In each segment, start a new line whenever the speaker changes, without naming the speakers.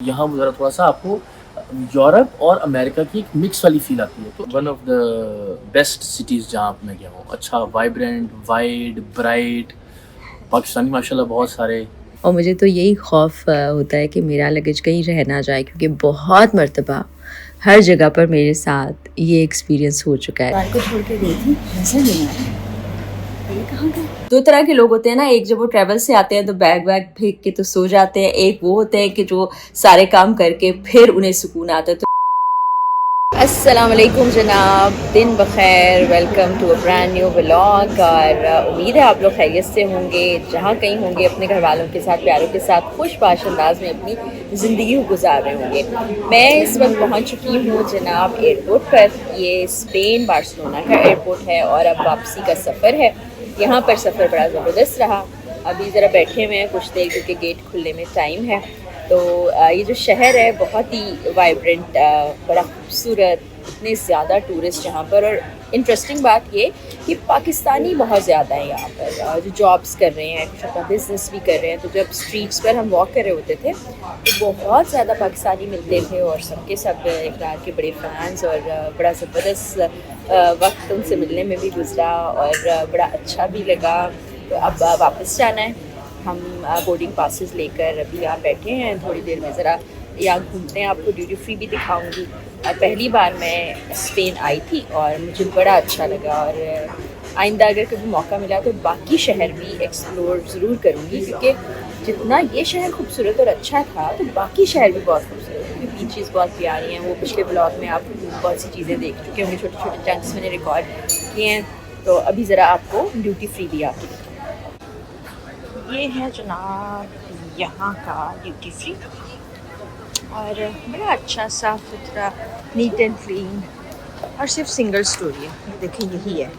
यहाँ ज़रा थोड़ा-सा आपको यूरोप और अमेरिका की एक मिक्स वाली फ़ील आती है। तो one of the best cities जहाँ पे मैं गया हूँ। अच्छा वाइब्रेंट, वाइड, ब्राइट, पाकिस्तानी माशाल्लाह बहुत सारे।
और मुझे तो यही खौफ़ होता है कि मेरा लगेज कहीं रह ना जाए, क्योंकि बहुत मर्तबा हर जगह पर मेरे साथ ये एक्सपीरियंस हो चुका है।
कार को छोड़ के गई थी, नज़र नहीं आया। ये कहाँ गए?
दो तरह के लोग होते हैं ना, एक जब वो ट्रैवल से आते हैं तो बैग वैग फेंक के तो सो जाते हैं, एक वो होते हैं कि जो सारे काम करके फिर उन्हें सुकून आता है। तो अस्सलाम वालेकुम जनाब, दिन बखैर, welcome to a brand new vlog. और उम्मीद है आप लोग खैरियत से होंगे, जहाँ कहीं होंगे अपने घर वालों के साथ, प्यारों के साथ खुशबाश अंदाज में अपनी ज़िंदगी को गुजार रहे होंगे। मैं इस वक्त पहुँच चुकी हूँ जनाब एयरपोर्ट पर। ये स्पेन बार्सिलोना का एयरपोर्ट है और अब वापसी का सफ़र है। यहाँ पर सफ़र बड़ा ज़बरदस्त रहा। अभी ज़रा बैठे हुए हैं कुछ देर, क्योंकि गेट खुलने में टाइम है। तो ये जो शहर है बहुत ही वाइब्रेंट, बड़ा खूबसूरत, इतने ज़्यादा टूरिस्ट यहाँ पर। और इंटरेस्टिंग बात ये कि पाकिस्तानी बहुत ज़्यादा है यहाँ पर, जो जॉब्स कर रहे हैं, कुछ अपना बिज़नेस भी कर रहे हैं। तो जब स्ट्रीट्स पर हम वॉक कर रहे होते थे तो बहुत ज़्यादा पाकिस्तानी मिलते थे और सबके सब इकरार के बड़े फ़ैन्स, और बड़ा ज़बरदस्त वक्त उनसे मिलने में भी गुजरा और बड़ा अच्छा भी लगा। तो अब वापस जाना है। हम बोर्डिंग पासेस लेकर अभी यहाँ बैठे हैं, थोड़ी देर में ज़रा यहाँ घूमते हैं, आपको ड्यूटी फ्री भी दिखाऊंगी। पहली बार मैं स्पेन आई थी और मुझे बड़ा अच्छा लगा, और आइंदा अगर कभी मौका मिला तो बाकी शहर भी एक्सप्लोर ज़रूर करूँगी, क्योंकि जितना ये शहर खूबसूरत और अच्छा था तो बाकी शहर भी बहुत खूबसूरत है। क्योंकि बीचेस बहुत प्यारी हैं, वो पिछले ब्लॉग में आप बहुत सी चीज़ें देख चुके होंगे, छोटे छोटे चंक्स मैंने रिकॉर्ड किए हैं। तो अभी ज़रा आपको ड्यूटी फ्री भी आके दिखाऊँ। ये है जनाब यहाँ का ड्यूटी फ्री, और बड़ा अच्छा साफ सुथरा, नीट एंड क्लीन, और सिर्फ सिंगल स्टोरी है। ये देखें, यही है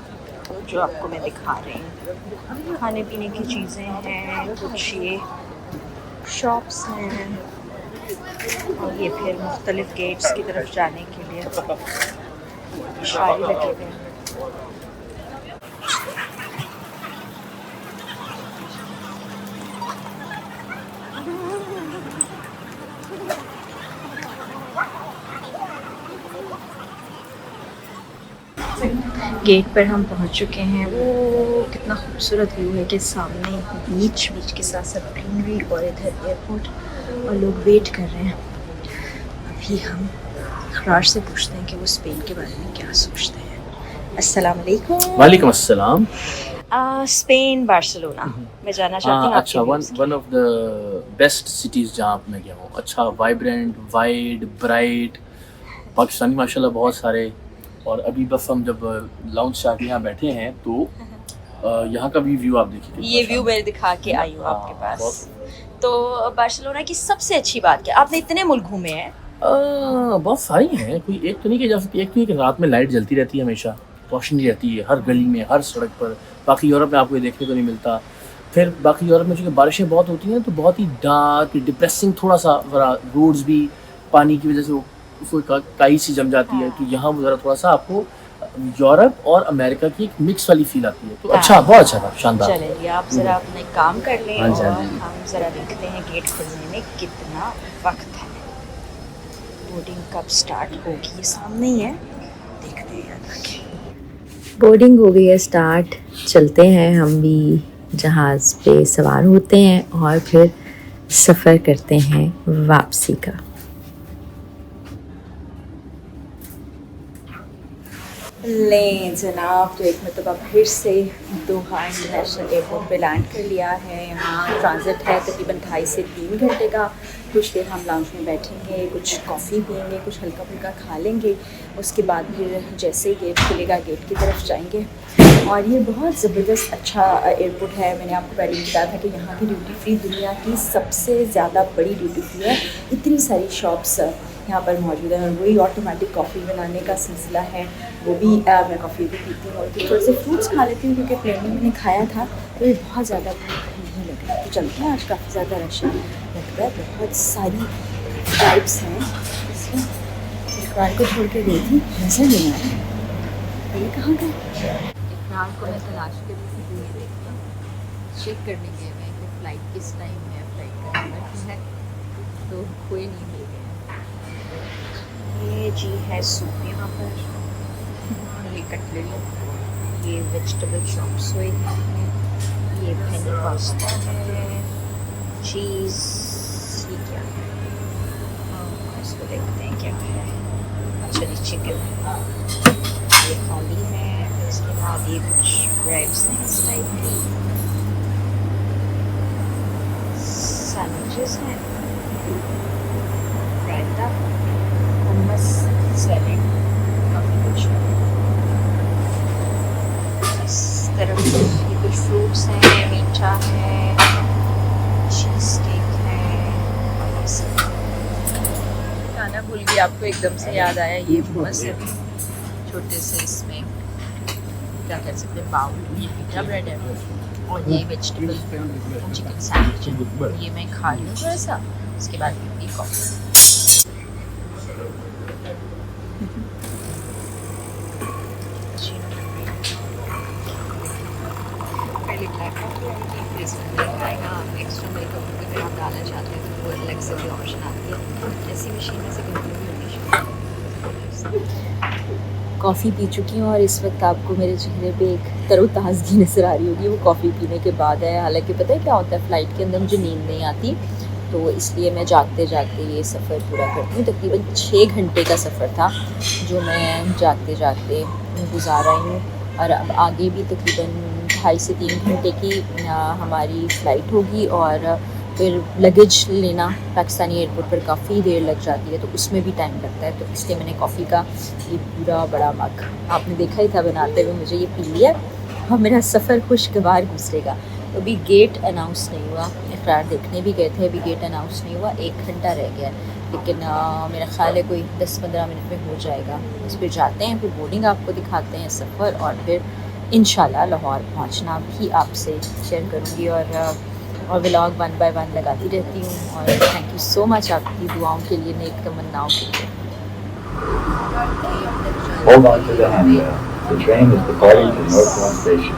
जो आपको मैं दिखा रही हूँ। खाने पीने की चीज़ें हैं, कुछ ये शॉप्स हैं, और ये फिर मुख्तलिफ गेट्स की तरफ जाने के लिए इशारे लगे हुए हैं। गेट पर हम पहुंच चुके हैं। वो कितना खूबसूरत व्यू है कि सामने बीच के साथ साथ ग्रीनरी, और इधर एयरपोर्ट, और लोग वेट कर रहे हैं। अभी हम इकरार से पूछते हैं कि वो स्पेन के बारे में क्या सोचते हैं। अस्सलाम वालेकुम।
वालेकुम अस्सलाम।
स्पेन बार्सिलोना मैं जाना चाहती हूँ।
अच्छा one of the best cities जहाँ पे मैं गया हूँ। अच्छा वाइब्रेंट, वाइड, ब्राइट, पाकिस्तानी माशाल्लाह बहुत सारे। और अभी बस हम जब लाउंज से आके यहाँ बैठे हैं तो यहाँ का भी व्यू आप देखिए।
ये व्यू मैं दिखा के आई हूँ आपके पास। तो बार्सिलोना की सबसे अच्छी बात क्या? आपने इतने मुल्क घूमे हैं।
बहुत सारी हैं, कोई एक तो नहीं कि जा सकती। एक तो ये कि रात में लाइट जलती रहती है, हमेशा रोशनी रहती है हर गली में, हर सड़क पर। बाकी यूरोप में आपको ये देखने को नहीं मिलता। फिर बाकी यूरोप में चूँकि बारिशें बहुत होती हैं तो बहुत ही डार्क, डिप्रेसिंग थोड़ा सा ज़रा रोड्स भी पानी की वजह से वो उसको काई सी जम जाती है। तो यहाँ वो ज़रा थोड़ा सा आपको यूरोप और अमेरिका की एक मिक्स वाली फील आती है। तो अच्छा, बहुत अच्छा था, शानदार।
चलिए आप ज़रा अपने काम कर लें,
हाँ जी,
और
हाँ जी।
हम ज़रा देखते हैं गेट खुलने में कितना वक्त है, बोर्डिंग कब स्टार्ट होगी। ये सामने ही है, देखते हैं। बोर्डिंग हो गई है स्टार्ट, चलते हैं हम भी जहाज़ पे सवार होते हैं और फिर सफ़र करते हैं वापसी का। लें जनाब, तो एक मतलब फिर से दोहा इंटरनेशनल एयरपोर्ट पे लैंड कर लिया है। यहाँ ट्रांजिट है तकरीबन 2.5 से 3 घंटे का। कुछ देर हम लाउंज में बैठेंगे, कुछ कॉफ़ी पियेंगे, कुछ हल्का फुल्का खा लेंगे। उसके बाद फिर जैसे गेट खुलेगा गेट की तरफ जाएंगे। और ये बहुत ज़बरदस्त अच्छा एयरपोर्ट है। मैंने आपको पहले ही बताया था कि यहाँ की ड्यूटी फ्री दुनिया की सबसे ज़्यादा बड़ी ड्यूटी फ्री है। इतनी सारी शॉप्स यहाँ पर मौजूद है, और वही ऑटोमेटिक कॉफ़ी बनाने का सिलसिला है, वो भी मैं कॉफ़ी भी पीती हूँ। और थोड़े से फ्रूट्स खा लेती हूँ, क्योंकि प्लेन में मैंने खाया था तो ये बहुत ज़्यादा भूख नहीं लग रहा। तो चलते हैं, आज काफ़ी ज़्यादा रश लगता है, बहुत सारी टाइप्स हैं इसमें। इकरार को छोड़ के गई थी, नज़र नहीं आया। ये कहाँ गए?
इकरार को मैं तलाश कर रही थी, ये देखना चेक करने गए मैं कि फ़्लाइट किस टाइम है, फ़्लाइट का नंबर है।
तो कोई नहीं मिल गए।
ये जी है सूप यहाँ पर, ये कटलरी, ये वेजिटेबल चॉप सुई है, ये पेनी पास्ता है, चीज़, ये क्या है, इसको देखते हैं क्या है। अच्छा जी चिकन है, ये खाली है। इसके बाद ये कुछ ब्रेड्स हैं इस टाइप की, सैंडविचेस हैं, रायता, hummus, सैलेड, काफ़ी कुछ है। इस तरफ ये कुछ फ्रूट्स हैं, मीठा है, चीज़ केक है और ये सब।
खाना भूल गई, आपको एकदम से याद आया, ये hummus है छोटे से, इसमें क्या कर सकते हैं बाउल, ये पिज्जा ब्रेड है और ये वेजिटेबल चिकन सैंडविच है। ये मैं खा लूँ थोड़ा सा, उसके बाद पी कॉफ़ी।
पहले ब्लैक कॉफ़ी आएगी, फिर इसमें मिल्क आएगा। एक्स्ट्रा मिल्क अगर आप डालना चाहते हैं तो वो अलग से भी ऑप्शन आती है। जैसी मशीन में से कंट्रोल होनी चाहिए।
कॉफ़ी पी चुकी हूँ और इस वक्त आपको मेरे चेहरे पे एक तरोताज़गी नज़र आ रही होगी, वो कॉफ़ी पीने के बाद है। हालांकि पता है क्या होता है, फ़्लाइट के अंदर मुझे नींद नहीं आती, तो इसलिए मैं जागते जागते ये सफ़र पूरा करती हूँ। तकरीबन 6 घंटे का सफ़र था जो मैं जागते जागते गुजार रही हूँ, और अब आगे भी तकरीबन 2.5 से 3 घंटे की हमारी फ़्लाइट होगी, और फिर लगेज लेना पाकिस्तानी एयरपोर्ट पर काफ़ी देर लग जाती है, तो उसमें भी टाइम लगता है। तो इसलिए मैंने कॉफ़ी का ये पूरा बड़ा मग, आपने देखा ही था बनाते हुए, मुझे ये पी लिया और मेरा सफ़र खुशगवार गुजरेगा। तो अभी गेट अनाउंस नहीं हुआ, इकरार देखने भी गए थे, अभी गेट अनाउंस नहीं हुआ, 1 घंटा रह गया है, लेकिन मेरा ख्याल है कोई 10-15 मिनट में हो जाएगा। बस फिर जाते हैं, फिर बोर्डिंग आपको दिखाते हैं सफ़र, और फिर इंशाल्लाह लाहौर पहुंचना भी आपसे शेयर करूंगी, और व्लॉग 1 बाय 1 लगाती रहती हूँ। और थैंक यू सो मच आपकी दुआओं के लिए, नेक तमन्नाओं के लिए।
Hold on to the handrail. The train is departing to Northland Station.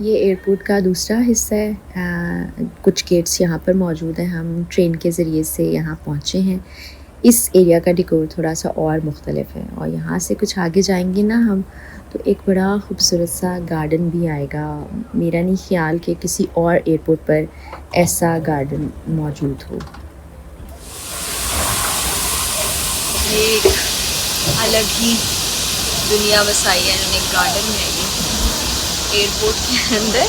ये एयरपोर्ट का दूसरा हिस्सा है। कुछ गेट्स यहाँ पर मौजूद हैं, हम ट्रेन के ज़रिए से यहाँ पहुँचे हैं। इस एरिया का डेकोर थोड़ा सा और मुख्तलिफ है, और यहाँ से कुछ आगे जाएंगे ना हम, तो एक बड़ा खूबसूरत सा गार्डन भी आएगा। मेरा नहीं ख्याल कि किसी और एयरपोर्ट पर ऐसा गार्डन मौजूद हो।
एक अलग ही दुनिया बसाई है इन्होंने, गार्डन है ये एयरपोर्ट के अंदर,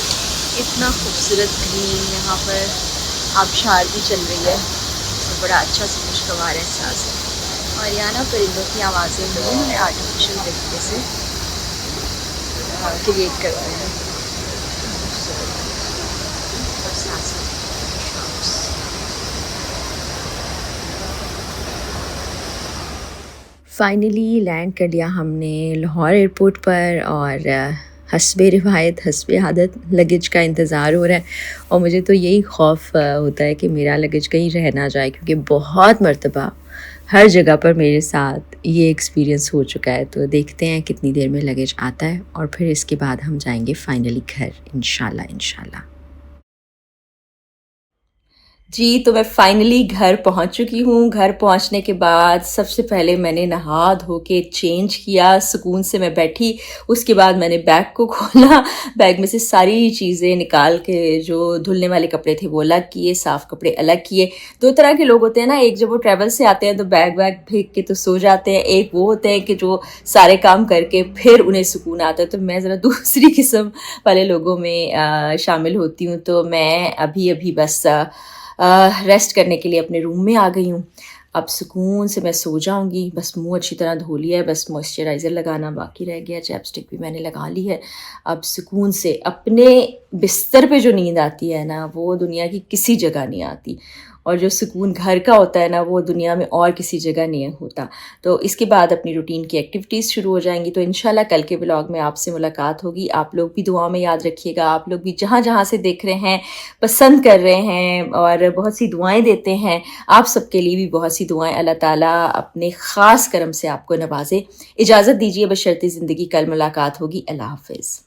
इतना खूबसूरत ग्रीन, यहाँ पर आबशार भी चल रही है, तो बड़ा अच्छा सा खुशगवार एहसास है। और यहाँ ना परिंदों की आवाज़ें भी उन्होंने आर्टिफिशियल तरीके से क्रिएट करते हैं।
फाइनली लैंड कर लिया हमने लाहौर एयरपोर्ट पर, और हस्बे रिवायत हस्बे आदत लगेज का इंतज़ार हो रहा है। और मुझे तो यही खौफ होता है कि मेरा लगेज कहीं रह ना जाए, क्योंकि बहुत मर्तबा हर जगह पर मेरे साथ ये एक्सपीरियंस हो चुका है। तो देखते हैं कितनी देर में लगेज आता है, और फिर इसके बाद हम जाएंगे फाइनली घर, इंशाल्लाह।
जी, तो मैं फ़ाइनली घर पहुंच चुकी हूँ। घर पहुंचने के बाद सबसे पहले मैंने नहा धो के चेंज किया, सुकून से मैं बैठी। उसके बाद मैंने बैग को खोला, बैग में से सारी चीज़ें निकाल के, जो धुलने वाले कपड़े थे वो अलग किए, साफ़ कपड़े अलग किए। 2 तरह के लोग होते हैं ना, एक जब वो ट्रैवल से आते हैं तो बैग वैग फेंक के तो सो जाते हैं, एक वो होते हैं कि जो सारे काम करके फिर उन्हें सुकून आता है। तो मैं ज़रा दूसरी किस्म वाले लोगों में शामिल होती हूँ। तो मैं अभी बस रेस्ट करने के लिए अपने रूम में आ गई हूँ। अब सुकून से मैं सो जाऊँगी। बस मुंह अच्छी तरह धो लिया है, बस मॉइस्चराइज़र लगाना बाकी रह गया, चैपस्टिक भी मैंने लगा ली है। अब सुकून से अपने बिस्तर पे जो नींद आती है ना, वो दुनिया की किसी जगह नहीं आती। और जो सुकून घर का होता है ना, वो दुनिया में और किसी जगह नहीं होता। तो इसके बाद अपनी रूटीन की एक्टिविटीज़ शुरू हो जाएंगी। तो इंशाल्लाह कल के व्लॉग में आपसे मुलाकात होगी। आप लोग भी दुआ में याद रखिएगा। आप लोग भी जहाँ जहाँ से देख रहे हैं, पसंद कर रहे हैं और बहुत सी दुआएं देते हैं, आप सबके लिए भी बहुत सी दुआएं। अल्लाह ताला अपने ख़ास करम से आपको नवाजे। इजाज़त दीजिए, बशर्ते ज़िंदगी। कल मुलाकात होगी। अल्लाह हाफ़िज़।